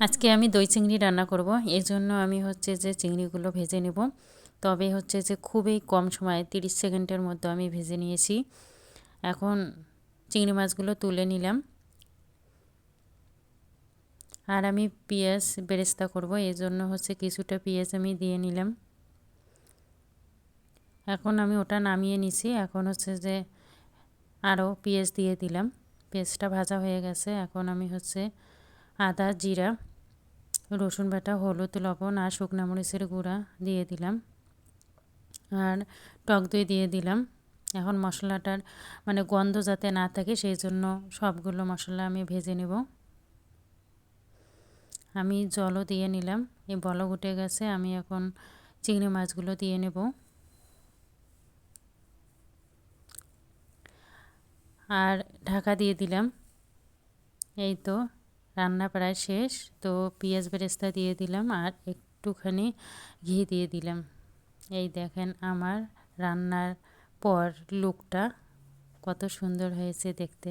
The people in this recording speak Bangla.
আজকে আমি দই চিংড়ি রান্না করব। এর জন্য আমি হচ্ছে যে চিংড়িগুলো ভেজে নেব। তবে হচ্ছে যে খুবই কম সময়ে 30 সেকেন্ডের মধ্যে আমি ভেজে নিয়েছি। এখন চিংড়ি মাছগুলো তুলে নিলাম। আর আমি পেঁয়াজ বেরেস্তা করব, এর জন্য হচ্ছে কিছুটা পেঁয়াজ আমি দিয়ে নিলাম। এখন আমি ওটা নামিয়ে নিছি। এখন হচ্ছে যে আরও পেঁয়াজ দিয়ে দিলাম। পেঁয়াজটা ভাজা হয়ে গেছে। এখন আমি হচ্ছে আদা, জিরা, রসুন বাটা, হলুদ, লবণ আর শুকনো মরিচের গুঁড়া দিয়ে দিলাম। আর টক দই দিয়ে দিলাম। এখন মশলাটার গন্ধ যাতে না থাকে সেই জন্য সবগুলো মশলা আমি ভেজে নেব। আমি জলও দিয়ে নিলাম। এই বলক উঠে গেছে। আমি এখন চিংড়ি মাছগুলো দিয়ে নেব। আর ঢাকা দিয়ে দিলাম। এই তো রান্না প্রায় শেষ। তো পেঁয়াজ বেরেস্তা দিয়ে দিলাম আর একটুখানি ঘি দিয়ে দিলাম। এই দেখেন আমার রান্নার পর লুকটা কত সুন্দর হয়েছে দেখতে।